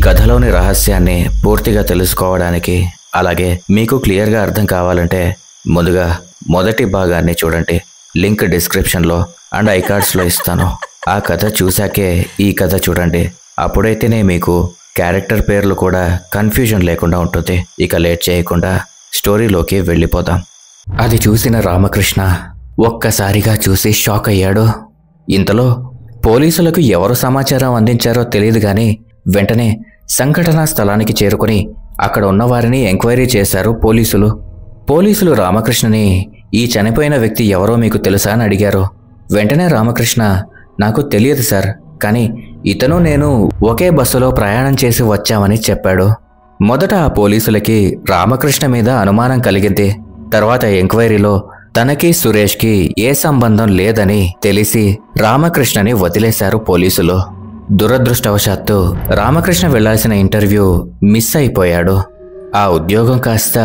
కథలోని రహస్యాన్ని పూర్తిగా తెలుసుకోవడానికి అలాగే మీకు క్లియర్గా అర్థం కావాలంటే ముందుగా మొదటి భాగాన్ని చూడండి. లింక్ డిస్క్రిప్షన్లో అండ్ ఐకార్డ్స్లో ఇస్తాను. ఆ కథ చూశాకే ఈ కథ చూడండి. అప్పుడైతేనే మీకు క్యారెక్టర్ పేర్లు కూడా కన్ఫ్యూజన్ లేకుండా ఉంటుంది. ఇక లేట్ చేయకుండా స్టోరీలోకి వెళ్ళిపోదాం. అది చూసిన రామకృష్ణ ఒక్కసారిగా చూసి షాక్ అయ్యాడు. ఇంతలో పోలీసులకు ఎవరు సమాచారం అందించారో తెలియదు గాని వెంటనే సంఘటనా స్థలానికి చేరుకుని అక్కడ ఉన్నవారిని ఎంక్వైరీ చేశారు పోలీసులు రామకృష్ణని ఈ చనిపోయిన వ్యక్తి ఎవరో మీకు తెలుసా అని అడిగారు. వెంటనే రామకృష్ణ నాకు తెలియదు సార్, కానీ ఇతను నేను ఒకే బస్సులో ప్రయాణం చేసి వచ్చామని చెప్పాడు. మొదట ఆ పోలీసులకి రామకృష్ణ మీద అనుమానం కలిగింది. తర్వాత ఎంక్వైరీలో తనకి సురేష్కి ఏ సంబంధం లేదని తెలిసి రామకృష్ణని వదిలేశారు పోలీసులు. దురదృష్టవశాత్తు రామకృష్ణ వెళ్లాల్సిన ఇంటర్వ్యూ మిస్ అయిపోయాడు. ఆ ఉద్యోగం కాస్త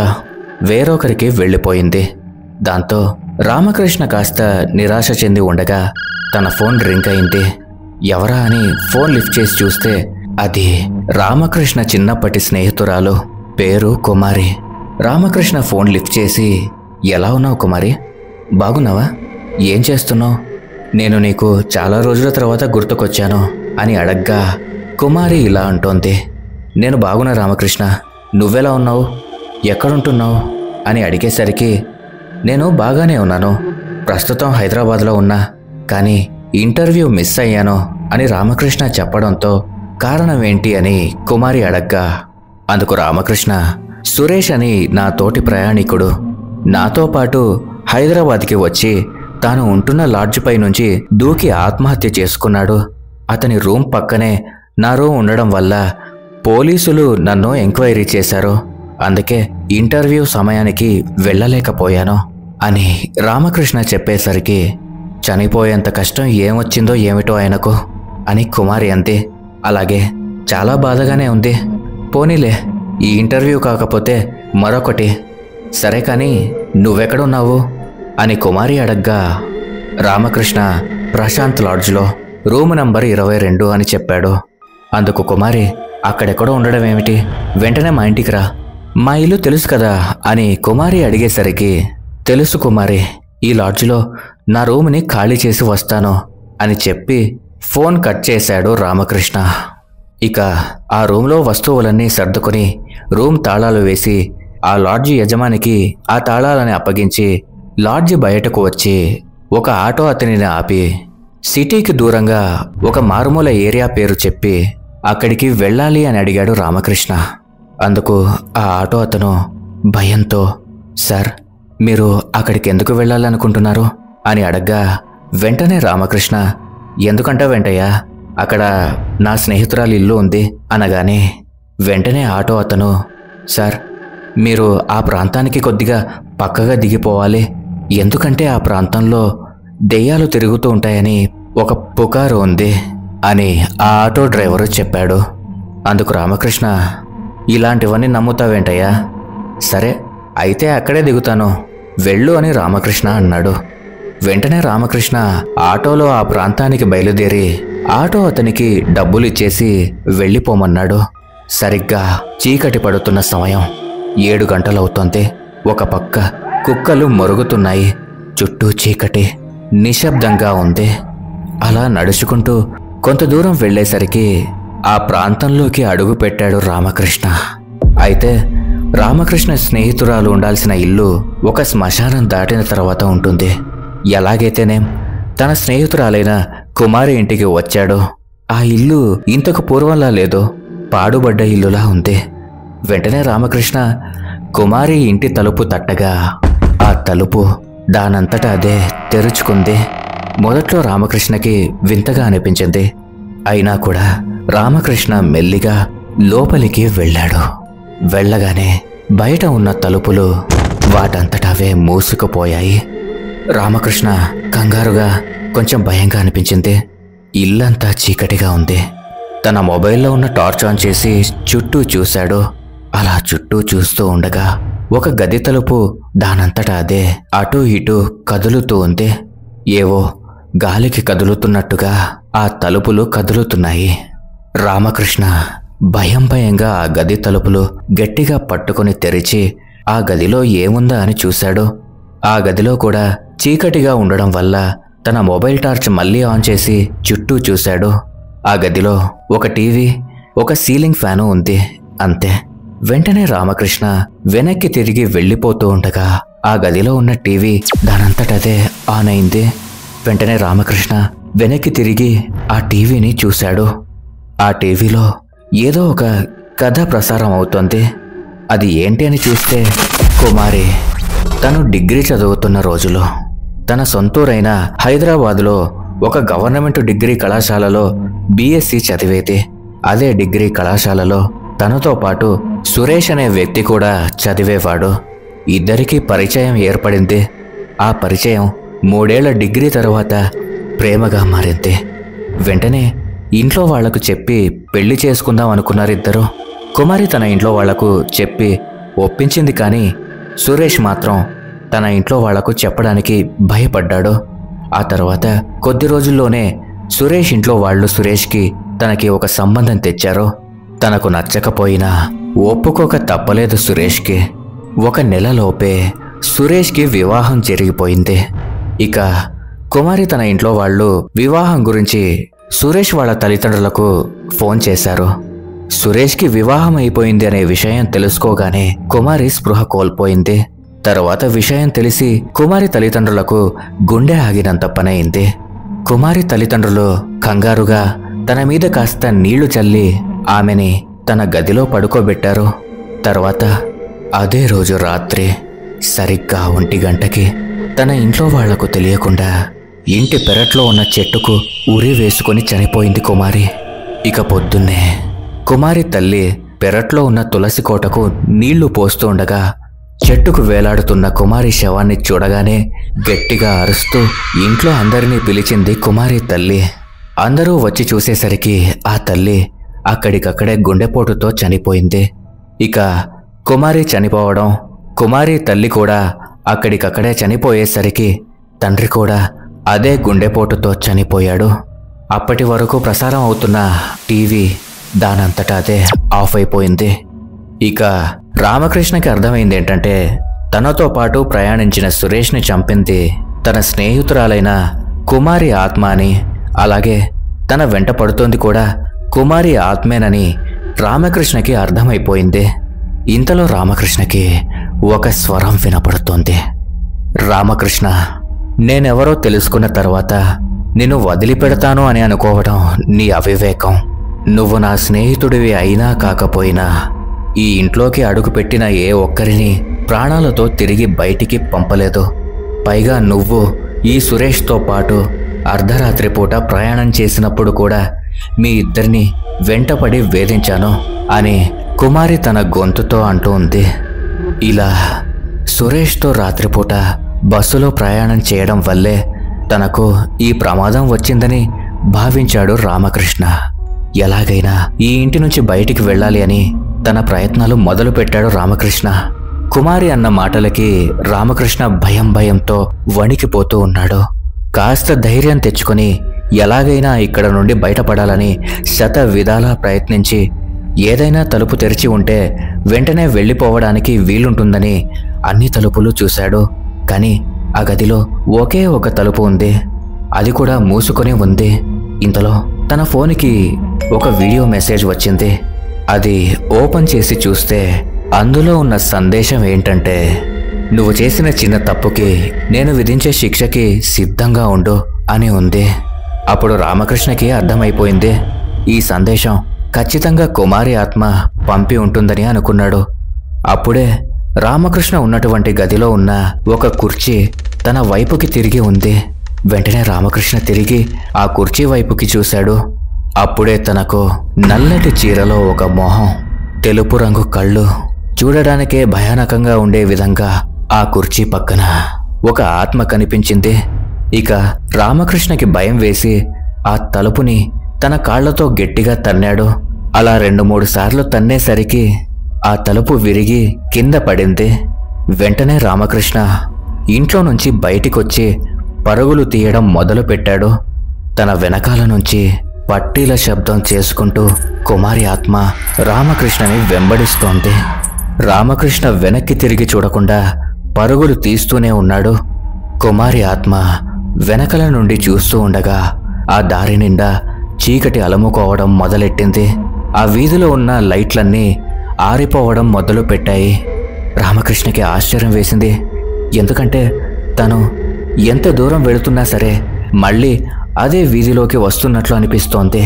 వేరొకరికి వెళ్ళిపోయింది. దాంతో రామకృష్ణ కాస్త నిరాశ చెంది ఉండగా తన ఫోన్ రింగ్ అయింది. ఎవరా అని ఫోన్ లిఫ్ట్ చేసి చూస్తే అది రామకృష్ణ చిన్నప్పటి స్నేహితురాలు, పేరు కుమారి. రామకృష్ణ ఫోన్ లిఫ్ట్ చేసి, ఎలా ఉన్నావు కుమారి? బాగున్నావా? ఏం చేస్తున్నావు? నేను నీకు చాలా రోజుల తర్వాత గుర్తుకొచ్చాను అని అడగ్గా కుమారి ఇలా అంటోంది. నేను బాగున్నా రామకృష్ణ, నువ్వెలా ఉన్నావు? ఎక్కడుంటున్నావు అని అడిగేసరికి నేను బాగానే ఉన్నాను, ప్రస్తుతం హైదరాబాద్లో ఉన్నా, కానీ ఇంటర్వ్యూ మిస్ అయ్యాను అని రామకృష్ణ చెప్పడంతో కారణం ఏంటి అని కుమారి అడగ్గా అందుకు రామకృష్ణ, సురేష్ అని నా తోటి ప్రయాణికుడు నాతో పాటు హైదరాబాద్కి వచ్చి తాను ఉంటున్న లాడ్జ్ పై నుంచి దూకి ఆత్మహత్య చేసుకున్నాడు. అతని రూమ్ పక్కనే నా రూమ్ ఉండడం వల్ల పోలీసులు నన్ను ఎంక్వైరీ చేశారు. అందుకే ఇంటర్వ్యూ సమయానికి వెళ్ళలేకపోయాను అని రామకృష్ణ చెప్పేసరికి చనిపోయేంత కష్టం ఏమొచ్చిందో ఏమిటో ఆయనకు అని కుమారి అంది. అలాగే చాలా బాధగానే ఉంది. పోనీలే, ఈ ఇంటర్వ్యూ కాకపోతే మరొకటి. సరే కానీ నువ్వెక్కడున్నావు అని కుమారి అడగ్గా రామకృష్ణ ప్రశాంత్ లాడ్జ్లో రూమ్ నంబర్ 22 అని చెప్పాడు. అందుకు కుమారి, అక్కడెక్కడో ఉండడం ఏమిటి, వెంటనే మా ఇంటికి రా, మా ఇల్లు తెలుసు కదా అని కుమారి అడిగేసరికి తెలుసు కుమారి, ఈ లాడ్జ్లో నా రూమ్ని ఖాళీ చేసి వస్తాను అని చెప్పి ఫోన్ కట్ చేశాడు రామకృష్ణ. ఇక ఆ రూమ్లో వస్తువులన్నీ సర్దుకుని రూమ్ తాళాలు వేసి ఆ లాడ్జి యజమానికి ఆ తాళాలని అప్పగించి లాడ్జి బయటకు వచ్చి ఒక ఆటో అతనిని ఆపి సిటీకి దూరంగా ఒక మారుమూల ఏరియా పేరు చెప్పి అక్కడికి వెళ్ళాలి అని అడిగాడు రామకృష్ణ. అందుకు ఆ ఆటో అతను భయంతో, సార్ మీరు అక్కడికి ఎందుకు వెళ్ళాలనుకుంటున్నారు అని అడగ్గా వెంటనే రామకృష్ణ, ఎందుకంటే వెంటయ్యా, అక్కడ నా స్నేహితురాలి ఇల్లు ఉంది అనగానే వెంటనే ఆటో అతను, సార్ మీరు ఆ ప్రాంతానికి కొద్దిగా పక్కగా దిగిపోవాలి, ఎందుకంటే ఆ ప్రాంతంలో దెయ్యాలు తిరుగుతూ ఉంటాయని ఒక పుకారు ఉంది అని ఆ ఆటో డ్రైవరు చెప్పాడు. అందుకు రామకృష్ణ, ఇలాంటివన్నీ నమ్ముతావేంటయ్యా? సరే అయితే అక్కడే దిగుతాను, వెళ్ళు అని రామకృష్ణ అన్నాడు. వెంటనే రామకృష్ణ ఆటోలో ఆ ప్రాంతానికి బయలుదేరి ఆటో అతనికి డబ్బులు ఇచ్చేసి వెళ్ళిపోమన్నాడు. సరిగ్గా చీకటి పడుతున్న సమయం, 7 గంటలవుతోంది. ఒక పక్క కుక్కలు మొరుగుతున్నాయి, చుట్టూ చీకటి నిశ్శబ్దంగా ఉంది. అలా నడుచుకుంటూ కొంత దూరం వెళ్ళేసరికి ఆ ప్రాంతంలోకి అడుగు పెట్టాడు రామకృష్ణ. అయితే రామకృష్ణ స్నేహితురాలు ఉండాల్సిన ఇల్లు ఒక శ్మశానం దాటిన తర్వాత ఉంటుంది. ఎలాగైతేనేం తన స్నేహితురాలైన కుమారి ఇంటికి వచ్చాడు. ఆ ఇల్లు ఇంతకు పూర్వంలా లేదు, పాడుబడ్డ ఇల్లులా ఉంది. వెంటనే రామకృష్ణ కుమారి ఇంటి తలుపు తట్టగా ఆ తలుపు దానంతటా అదే తెరుచుకుంది. మొదట్లో రామకృష్ణకి వింతగా అనిపించింది. అయినా కూడా రామకృష్ణ మెల్లిగా లోపలికి వెళ్ళాడు. వెళ్ళగానే బయట ఉన్న తలుపులు వాటంతటవే మూసుకుపోయాయి. రామకృష్ణ కంగారుగా, కొంచెం భయంగా అనిపించింది. ఇల్లంతా చీకటిగా ఉంది. తన మొబైల్లో ఉన్న టార్చ్ ఆన్ చేసి చుట్టూ చూశాడు. అలా చుట్టూ చూస్తూ ఉండగా ఒక గది తలుపు దానంతటా అదే అటూ ఇటూ కదులుతూ ఉంది. ఏవో గాలికి కదులుతున్నట్టుగా ఆ తలుపులు కదులుతున్నాయి. రామకృష్ణ భయంగా ఆ గది తలుపులు గట్టిగా పట్టుకుని తెరిచి ఆ గదిలో ఏముందా అని చూశాడు. ఆ గదిలో కూడా చీకటిగా ఉండడం వల్ల తన మొబైల్ టార్చ్ మళ్ళీ ఆన్ చేసి చుట్టూ చూశాడు. ఆ గదిలో ఒక టీవీ, ఒక సీలింగ్ ఫ్యాను ఉంది, అంతే. వెంటనే రామకృష్ణ వెనక్కి తిరిగి వెళ్ళిపోతూ ఉండగా ఆ గదిలో ఉన్న టీవీ దానంతటదే ఆన్ అయింది. వెంటనే రామకృష్ణ వెనక్కి తిరిగి ఆ టీవీని చూశాడు. ఆ టీవీలో ఏదో ఒక కథ ప్రసారం అవుతోంది. అది ఏంటి అని చూస్తే కుమారి తను డిగ్రీ చదువుతున్న రోజులో తన సొంతూరైన హైదరాబాదులో ఒక గవర్నమెంట్ డిగ్రీ కళాశాలలో బీఎస్సీ చదివేది. అదే డిగ్రీ కళాశాలలో తనతో పాటు సురేష్ అనే వ్యక్తి కూడా చదివేవాడు. ఇద్దరికీ పరిచయం ఏర్పడింది. ఆ పరిచయం 3 ఏళ్ల డిగ్రీ తర్వాత ప్రేమగా మారింది. వెంటనే ఇంట్లో వాళ్లకు చెప్పి పెళ్లి చేసుకుందాం అనుకున్నారు ఇద్దరు. కుమారి తన ఇంట్లో వాళ్లకు చెప్పి ఒప్పించింది, కానీ సురేష్ మాత్రం తన ఇంట్లో వాళ్లకు చెప్పడానికి భయపడ్డాడు. ఆ తర్వాత కొద్ది రోజుల్లోనే సురేష్ ఇంట్లో వాళ్ళు సురేష్కి తనకి ఒక సంబంధం తెచ్చారు. తనకు నచ్చకపోయినా ఒప్పుకోక తప్పలేదు సురేష్కి. 1 నెలలోపే సురేష్కి వివాహం జరిగిపోయింది. ఇక కుమారి తన ఇంట్లో వాళ్ళు వివాహం గురించి సురేష్ వాళ్ళ తల్లిదండ్రులకు ఫోన్ చేశారు. సురేష్కి వివాహం అయిపోయింది అనే విషయం తెలుసుకోగానే కుమారి స్పృహ కోల్పోయింది. తర్వాత విషయం తెలిసి కుమారి తల్లిదండ్రులకు గుండె ఆగినంత పనయింది. కుమారి తల్లిదండ్రులు కంగారుగా తన మీద కాస్త నీళ్లు చల్లి ఆమెని తన గదిలో పడుకోబెట్టారు. తర్వాత అదే రోజు రాత్రి సరిగ్గా 1 గంటకి తన ఇంట్లో వాళ్లకు తెలియకుండా ఇంటి పెరట్లో ఉన్న చెట్టుకు ఉరి వేసుకొని చనిపోయింది కుమారి. ఇక పొద్దున్నే కుమారి తల్లి పెరట్లో ఉన్న తులసి కోటకు నీళ్లు పోస్తూ ఉండగా చెట్టుకు వేలాడుతున్న కుమారి శవాన్ని చూడగానే గట్టిగా అరుస్తూ ఇంట్లో అందరినీ పిలిచింది కుమారి తల్లి. అందరూ వచ్చి చూసేసరికి ఆ తల్లి అక్కడికక్కడే గుండెపోటుతో చనిపోయింది. ఇక కుమారి చనిపోవడం, కుమారి తల్లి కూడా అక్కడికక్కడే చనిపోయేసరికి తండ్రి కూడా అదే గుండెపోటుతో చనిపోయాడు. అప్పటి వరకు ప్రసారం అవుతున్న టీవీ దానంతటా అదే ఆఫ్ అయిపోయింది. ఇక రామకృష్ణకి అర్థమైంది ఏంటంటే తనతో పాటు ప్రయాణించిన సురేష్ని చంపింది తన స్నేహితురాలైన కుమారి ఆత్మ అని, అలాగే తన వెంట పడుతోంది కూడా కుమారి ఆత్మేనని రామకృష్ణకి అర్థమైపోయింది. ఇంతలో రామకృష్ణకి ఒక స్వరం వినపడుతోంది. రామకృష్ణ, నేనెవరో తెలుసుకున్న తర్వాత నిన్ను వదిలిపెడతాను అని అనుకోవడం నీ అవివేకం. నువ్వు నా స్నేహితుడివి అయినా కాకపోయినా ఈ ఇంట్లోకి అడుగుపెట్టిన ఏ ఒక్కరిని ప్రాణాలతో తిరిగి బయటికి పంపలేదు. పైగా నువ్వు ఈ సురేష్తో పాటు అర్ధరాత్రి పూట ప్రయాణం చేసినప్పుడు కూడా మీ ఇద్దరిని వెంటపడి వేధించాను అని కుమారి తన గొంతుతో అంటూ ఉంది. ఇలా సురేష్తో రాత్రిపూట బస్సులో ప్రయాణం చేయడం వల్లే తనకు ఈ ప్రమాదం వచ్చిందని భావించాడు రామకృష్ణ. ఎలాగైనా ఈ ఇంటి నుంచి బయటికి వెళ్ళాలి అని తన ప్రయత్నాలు మొదలుపెట్టాడు రామకృష్ణ. కుమారి అన్న మాటలకి రామకృష్ణ భయంతో వణికిపోతూ ఉన్నాడు. కాస్త ధైర్యం తెచ్చుకొని ఎలాగైనా ఇక్కడ నుండి బయటపడాలని శత విధాలా ప్రయత్నించి ఏదైనా తలుపు తెరిచి ఉంటే వెంటనే వెళ్ళిపోవడానికి వీలుంటుందని అన్ని తలుపులు చూశాడు. కానీ ఆ గదిలో ఒకే ఒక తలుపు ఉంది, అది కూడా మూసుకొని ఉంది. ఇంతలో తన ఫోన్కి ఒక వీడియో మెసేజ్ వచ్చింది. అది ఓపెన్ చేసి చూస్తే అందులో ఉన్న సందేశం ఏంటంటే, నువ్వు చేసిన చిన్న తప్పుకి నేను విధించే శిక్షకి సిద్ధంగా ఉండు అని ఉంది. అప్పుడు రామకృష్ణకి అర్థమైపోయింది, ఈ సందేశం ఖచ్చితంగా కుమారి ఆత్మ పంపి ఉంటుందని అనుకున్నాడు. అప్పుడే రామకృష్ణ ఉన్నటువంటి గదిలో ఉన్న ఒక కుర్చీ తన వైపుకి తిరిగి ఉంది. వెంటనే రామకృష్ణ తిరిగి ఆ కుర్చీ వైపుకి చూశాడు. అప్పుడే తనకు నల్లటి చీరలో ఒక మొహం, తెలుపు రంగు కళ్ళు, చూడడానికే భయానకంగా ఉండే విధంగా ఆ కుర్చీ పక్కన ఒక ఆత్మ కనిపించింది. ఇక రామకృష్ణకి భయం వేసి ఆ తలుపుని తన కాళ్లతో గట్టిగా తన్నాడు. అలా 2-3 సార్లు తన్నేసరికి ఆ తలుపు విరిగి కింద పడింది. వెంటనే రామకృష్ణ ఇంట్లో నుంచి బయటికొచ్చి పరుగులు తీయడం మొదలుపెట్టాడు. తన వెనకాల నుంచి పట్టీల శబ్దం చేసుకుంటూ కుమారి ఆత్మ రామకృష్ణని వెంబడిస్తోంది. రామకృష్ణ వెనక్కి తిరిగి చూడకుండా పరుగులు తీస్తూనే ఉన్నాడు. కుమారి ఆత్మ వెనకల నుండి చూస్తూ ఉండగా ఆ దారి నిండా చీకటి అలముకోవడం మొదలెట్టింది. ఆ వీధిలో ఉన్న లైట్లన్నీ ఆరిపోవడం మొదలు పెట్టాయి. రామకృష్ణకి ఆశ్చర్యం వేసింది. ఎందుకంటే తను ఎంత దూరం వెళుతున్నా సరే మళ్ళీ అదే వీధిలోకి వస్తున్నట్లు అనిపిస్తోంది.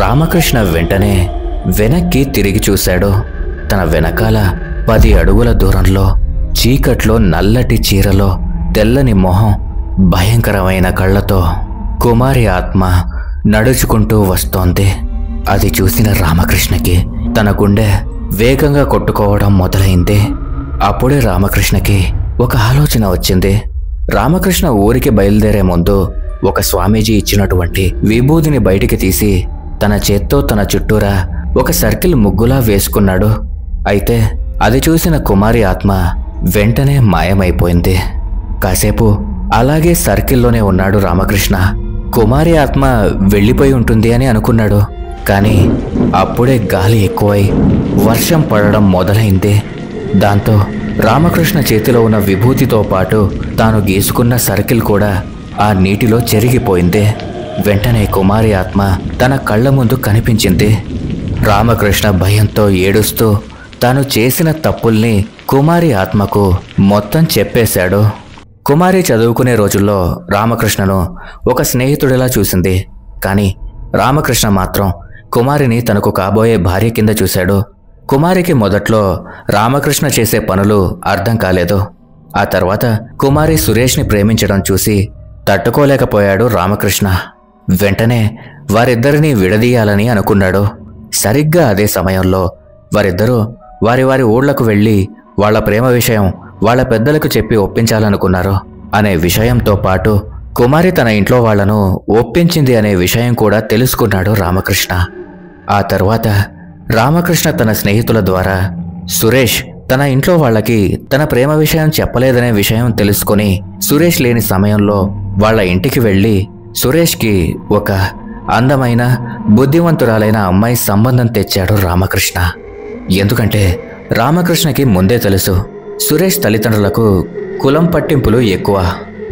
రామకృష్ణ వెంటనే వెనక్కి తిరిగి చూశాడు. తన వెనకాల 10 అడుగుల దూరంలో చీకట్లో నల్లటి చీరలో తెల్లని మొహం భయంకరమైన కళ్ళతో కుమారి ఆత్మ నడుచుకుంటూ వస్తోంది. అది చూసిన రామకృష్ణకి తన గుండె వేగంగా కొట్టుకోవడం మొదలైంది. అప్పుడే రామకృష్ణకి ఒక ఆలోచన వచ్చింది. రామకృష్ణ ఊరికి బయలుదేరే ముందు ఒక స్వామీజీ ఇచ్చినటువంటి విభూదిని బయటికి తీసి తన చేత్తో తన చుట్టూరా ఒక సర్కిల్ ముగ్గులా వేసుకున్నాడు. అయితే అది చూసిన కుమారి ఆత్మ వెంటనే మాయమైపోయింది. కాసేపు అలాగే సర్కిల్లోనే ఉన్నాడు రామకృష్ణ. కుమారి ఆత్మ వెళ్ళిపోయి ఉంటుంది అని అనుకున్నాడు. కానీ అప్పుడే గాలి ఎక్కువై వర్షం పడడం మొదలైంది. దాంతో రామకృష్ణ చేతిలో ఉన్న విభూతితో పాటు తాను గీసుకున్న సర్కిల్ కూడా ఆ నీటిలో చెరిగిపోయింది. వెంటనే కుమారి ఆత్మ తన కళ్ళ ముందు కనిపించింది. రామకృష్ణ భయంతో ఏడుస్తూ తాను చేసిన తప్పుల్ని కుమారి ఆత్మకు మొత్తం చెప్పేశాడు. కుమారి చదువుకునే రోజుల్లో రామకృష్ణను ఒక స్నేహితుడిలా చూసింది. కానీ రామకృష్ణ మాత్రం కుమారిని తనకు కాబోయే భార్య కింద చూశాడు. కుమారికి మొదట్లో రామకృష్ణ చేసే పనులు అర్థం కాలేదు. ఆ తర్వాత కుమారి సురేష్ని ప్రేమించడం చూసి తట్టుకోలేకపోయాడు రామకృష్ణ. వెంటనే వారిద్దరినీ విడదీయాలని అనుకున్నాడు. సరిగ్గా అదే సమయంలో వారిద్దరూ వారి వారి ఊళ్లకు వెళ్ళి వాళ్ల ప్రేమ విషయం వాళ్ల పెద్దలకు చెప్పి ఒప్పించాలనుకున్నారు అనే విషయంతో పాటు కుమారి తన ఇంట్లో వాళ్లను ఒప్పించింది అనే విషయం కూడా తెలుసుకున్నాడు రామకృష్ణ. ఆ తర్వాత రామకృష్ణ తన స్నేహితుల ద్వారా సురేష్ తన ఇంట్లో వాళ్ళకి తన ప్రేమ విషయం చెప్పలేదనే విషయం తెలుసుకుని సురేష్ లేని సమయంలో వాళ్ళ ఇంటికి వెళ్ళి సురేష్కి ఒక అందమైన బుద్ధివంతురాలైన అమ్మాయి సంబంధం తెచ్చాడు రామకృష్ణ. ఎందుకంటే రామకృష్ణకి ముందే తెలుసు సురేష్ తల్లిదండ్రులకు కులం పట్టింపులు ఎక్కువ.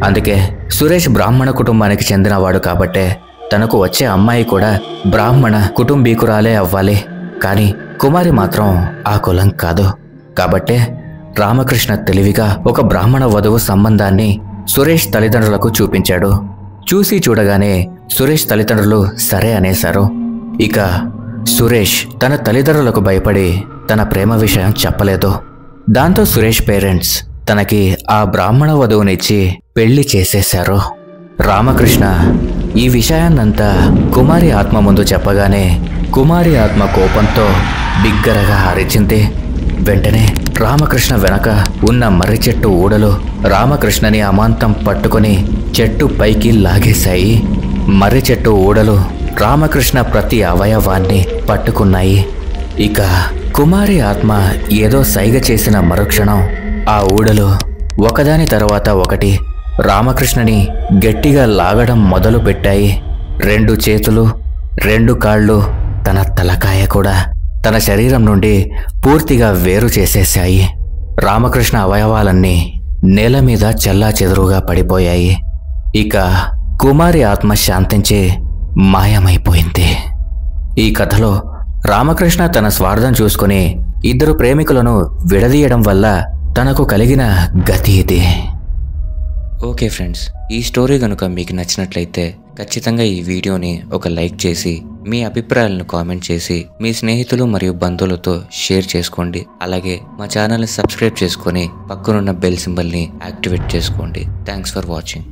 అందుకే సురేష్ బ్రాహ్మణ కుటుంబానికి చెందినవాడు కాబట్టే తనకు వచ్చే అమ్మాయి కూడా బ్రాహ్మణ కుటుంబీకురాలే అవ్వాలి. కానీ కుమారి మాత్రం ఆ కులం కాదు. కాబట్టే రామకృష్ణ తెలివిగా ఒక బ్రాహ్మణ వధువు సంబంధాన్ని సురేష్ తల్లిదండ్రులకు చూపించాడు. చూసి చూడగానే సురేష్ తల్లిదండ్రులు సరే అనేశారు. ఇక సురేష్ తన తల్లిదండ్రులకు భయపడి తన ప్రేమ విషయం చెప్పలేదు. దాంతో సురేష్ పేరెంట్స్ తనకి ఆ బ్రాహ్మణ వధువునిచ్చి పెళ్లి చేసేశారు. రామకృష్ణ ఈ విషయాన్నంతా కుమారి ఆత్మ ముందు చెప్పగానే కుమారి ఆత్మ కోపంతో బిగ్గరగా అరిచింది. వెంటనే రామకృష్ణ వెనక ఉన్న మర్రి చెట్టు ఊడలు రామకృష్ణని అమాంతం పట్టుకుని చెట్టు పైకి లాగేశాయి. మర్రి చెట్టు ఊడలు రామకృష్ణ ప్రతి అవయవాన్ని పట్టుకున్నాయి. ఇక కుమారి ఆత్మ ఏదో సైగ చేసిన మరుక్షణం ఆ ఊడలు ఒకదాని తర్వాత ఒకటి రామకృష్ణని గట్టిగా లాగడం మొదలు పెట్టాయి. 2 చేతులు, 2 కాళ్ళు, తన తలకాయ కూడా తన శరీరం నుండి పూర్తిగా వేరు చేసేశాయి. రామకృష్ణ అవయవాలన్నీ నేల మీద చెల్లాచెదురుగా పడిపోయాయి. ఇక కుమారి ఆత్మ శాంతించి మాయమైపోయింది. ఈ కథలో రామకృష్ణ తన స్వార్థం చూసుకుని 2 ప్రేమికులను విడదీయడం వల్ల తనకు కలిగిన గతి ఇది. ఓకే ఫ్రెండ్స్, ఈ స్టోరీ కనుక మీకు నచ్చినట్లయితే ఖచ్చితంగా ఈ వీడియోని ఒక లైక్ చేసి మీ అభిప్రాయాలను కామెంట్ చేసి మీ స్నేహితులు మరియు బంధువులతో షేర్ చేసుకోండి. అలాగే మా ఛానల్ని సబ్స్క్రైబ్ చేసుకొని పక్కనున్న బెల్ సింబల్ని యాక్టివేట్ చేసుకోండి. Thanks for watching.